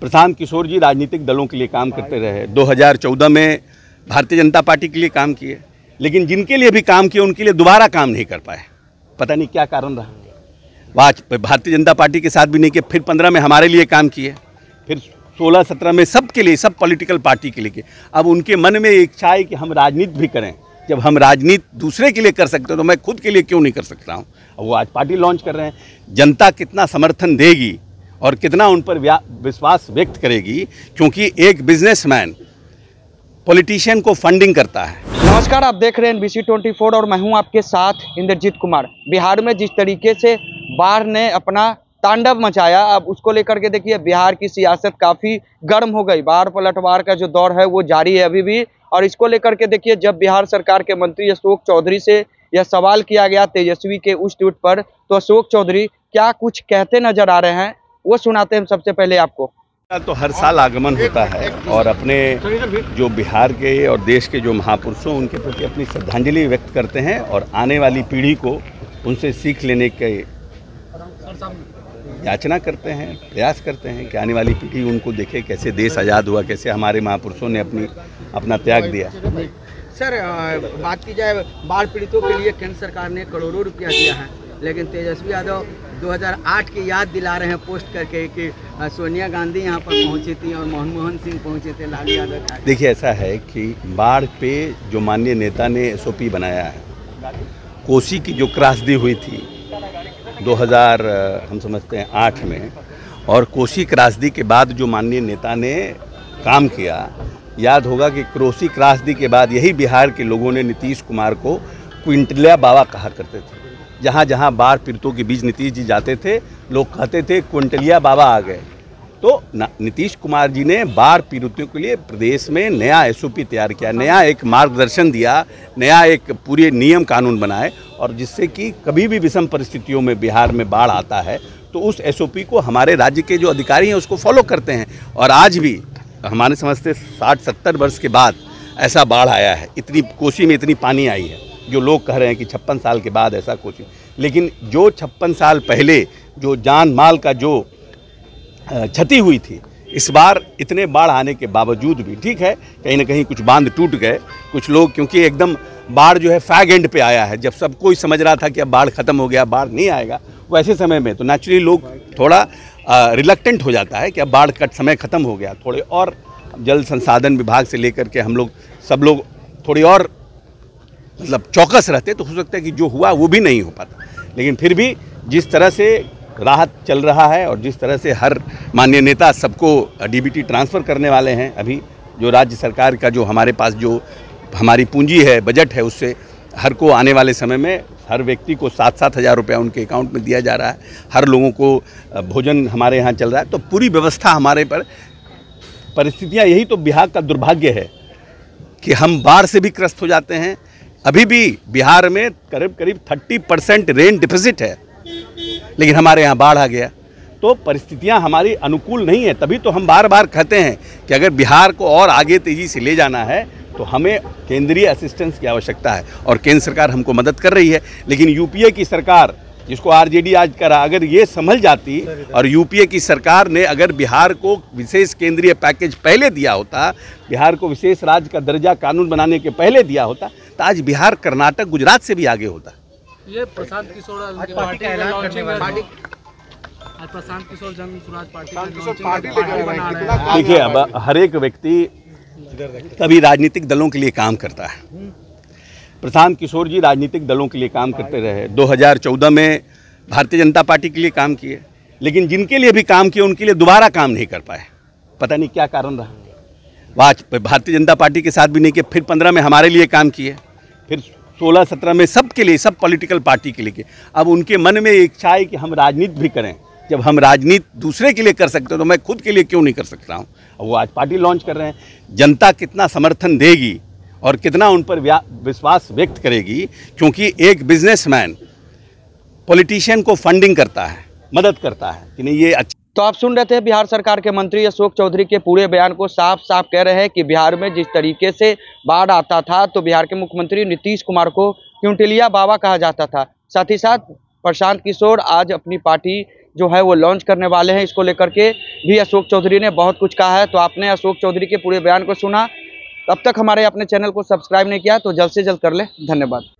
प्रशांत किशोर जी राजनीतिक दलों के लिए काम करते रहे। 2014 में भारतीय जनता पार्टी के लिए काम किए, लेकिन जिनके लिए भी काम किए उनके लिए दोबारा काम नहीं कर पाए। पता नहीं क्या कारण रहा। वह भारतीय जनता पार्टी के साथ भी नहीं किए, फिर 15 में हमारे लिए काम किए, फिर 16-17 में सबके लिए, सब पॉलिटिकल पार्टी के लिए किए। अब उनके मन में इच्छा है कि हम राजनीति भी करें। जब हम राजनीति दूसरे के लिए कर सकते हैं तो मैं खुद के लिए क्यों नहीं कर सकता हूँ। अब वो आज पार्टी लॉन्च कर रहे हैं। जनता कितना समर्थन देगी और कितना उन पर विश्वास व्यक्त करेगी, क्योंकि एक बिजनेसमैन पॉलिटिशियन को फंडिंग करता है। नमस्कार, आप देख रहे हैं NBC 24 और मैं हूं आपके साथ इंद्रजीत कुमार। बिहार में जिस तरीके से बाढ़ ने अपना तांडव मचाया, अब उसको लेकर के देखिए बिहार की सियासत काफ़ी गर्म हो गई। बाढ़ पलटवार का जो दौर है वो जारी है अभी भी, और इसको लेकर के देखिए जब बिहार सरकार के मंत्री अशोक चौधरी से यह सवाल किया गया तेजस्वी के उस ट्वीट पर, तो अशोक चौधरी क्या कुछ कहते नजर आ रहे हैं वो सुनाते हैं सबसे पहले आपको। तो हर साल आगमन होता है और अपने जो बिहार के और देश के जो महापुरुषों उनके प्रति अपनी श्रद्धांजलि व्यक्त करते हैं और आने वाली पीढ़ी को उनसे सीख लेने के याचना करते हैं, प्रयास करते हैं कि आने वाली पीढ़ी उनको देखे कैसे देश आज़ाद हुआ, कैसे हमारे महापुरुषों ने अपना त्याग दिया। सर, बात की जाए बाढ़ पीड़ितों के लिए केंद्र सरकार ने करोड़ों रुपया दिया है, लेकिन तेजस्वी यादव 2008 की याद दिला रहे हैं पोस्ट करके कि सोनिया गांधी यहाँ पर पहुँची थी और मनमोहन सिंह पहुँचे थे, लालू यादव। देखिए, ऐसा है कि बाढ़ पे जो माननीय नेता ने SOP बनाया है, कोसी की जो त्रासदी हुई थी 2000 हम समझते हैं 8 में, और कोसी त्रासदी के बाद जो माननीय नेता ने काम किया, याद होगा कि कोसी त्रासदी के बाद यही बिहार के लोगों ने नीतीश कुमार को क्विंटलिया बाबा कहा करते थे। जहाँ जहाँ बाढ़ पीड़ितों के बीच नीतीश जी जाते थे, लोग कहते थे क्विंटलिया बाबा आ गए। तो नीतीश कुमार जी ने बाढ़ पीड़ितों के लिए प्रदेश में नया SOP तैयार किया, नया एक मार्गदर्शन दिया, नया एक पूरे नियम कानून बनाए, और जिससे कि कभी भी विषम परिस्थितियों में बिहार में बाढ़ आता है तो उस SOP को हमारे राज्य के जो अधिकारी हैं उसको फॉलो करते हैं। और आज भी हमारे समझते 60-70 वर्ष के बाद ऐसा बाढ़ आया है, इतनी कोसी में इतनी पानी आई है। जो लोग कह रहे हैं कि 56 साल के बाद ऐसा कुछ, लेकिन जो 56 साल पहले जो जान माल का जो क्षति हुई थी, इस बार इतने बाढ़ आने के बावजूद भी ठीक है, कहीं ना कहीं कुछ बांध टूट गए, कुछ लोग, क्योंकि एकदम बाढ़ जो है फैग एंड पे आया है, जब सब कोई समझ रहा था कि अब बाढ़ खत्म हो गया, बाढ़ नहीं आएगा, वैसे समय में तो नेचुरली लोग थोड़ा रिलक्टेंट हो जाता है कि अब बाढ़ का समय खत्म हो गया, थोड़े और जल संसाधन विभाग से लेकर के हम लोग सब लोग थोड़ी और मतलब चौकस रहते तो हो सकता है कि जो हुआ वो भी नहीं हो पाता। लेकिन फिर भी जिस तरह से राहत चल रहा है और जिस तरह से हर माननीय नेता सबको DBT ट्रांसफ़र करने वाले हैं, अभी जो राज्य सरकार का जो हमारे पास जो हमारी पूंजी है, बजट है, उससे हर को आने वाले समय में हर व्यक्ति को 7-7 हज़ार रुपया उनके अकाउंट में दिया जा रहा है। हर लोगों को भोजन हमारे यहाँ चल रहा है। तो पूरी व्यवस्था हमारे पर, परिस्थितियाँ, यही तो बिहार का दुर्भाग्य है कि हम बाढ़ से भी ग्रस्त हो जाते हैं। अभी भी बिहार में करीब 30% रेन डिफिसिट है, लेकिन हमारे यहाँ बाढ़ आ गया। तो परिस्थितियाँ हमारी अनुकूल नहीं है। तभी तो हम बार बार कहते हैं कि अगर बिहार को और आगे तेज़ी से ले जाना है तो हमें केंद्रीय असिस्टेंस की आवश्यकता है, और केंद्र सरकार हमको मदद कर रही है। लेकिन UPA की सरकार, जिसको RJD आज करा, अगर ये संभल जाती और UPA की सरकार ने अगर बिहार को विशेष केंद्रीय पैकेज पहले दिया होता, बिहार को विशेष राज्य का दर्जा कानून बनाने के पहले दिया होता, तो आज बिहार कर्नाटक गुजरात से भी आगे होता। ये प्रशांत किशोर जन स्वराज पार्टी बना रहे हैं। देखिए, अब हर एक व्यक्ति कभी राजनीतिक दलों के लिए काम करता है। प्रशांत किशोर जी राजनीतिक दलों के लिए काम करते रहे। 2014 में भारतीय जनता पार्टी के लिए काम किए, लेकिन जिनके लिए भी काम किए उनके लिए दोबारा काम नहीं कर पाए। पता नहीं क्या कारण रहा। वह भारतीय जनता पार्टी के साथ भी नहीं किए, फिर 15 में हमारे लिए काम किए, फिर 16-17 में सबके लिए, सब पॉलिटिकल पार्टी के लिए किए। अब उनके मन में इच्छा है कि हम राजनीति भी करें। जब हम राजनीति दूसरे के लिए कर सकते हैं तो मैं खुद के लिए क्यों नहीं कर सकता हूँ। वो आज पार्टी लॉन्च कर रहे हैं। जनता कितना समर्थन देगी और कितना उन पर विश्वास व्यक्त करेगी, क्योंकि एक बिजनेसमैन पॉलिटिशियन को फंडिंग करता है, मदद करता है कि नहीं, ये अच्छा। तो आप सुन रहे थे बिहार सरकार के मंत्री अशोक चौधरी के पूरे बयान को। साफ साफ कह रहे हैं कि बिहार में जिस तरीके से बाढ़ आता था तो बिहार के मुख्यमंत्री नीतीश कुमार को क्विंटलिया बाबा कहा जाता था। साथ ही साथ प्रशांत किशोर आज अपनी पार्टी जो है वो लॉन्च करने वाले हैं। इसको लेकर के भी अशोक चौधरी ने बहुत कुछ कहा है। तो आपने अशोक चौधरी के पूरे बयान को सुना। अब तक हमारे अपने चैनल को सब्सक्राइब नहीं किया तो जल्द से जल्द कर ले। धन्यवाद।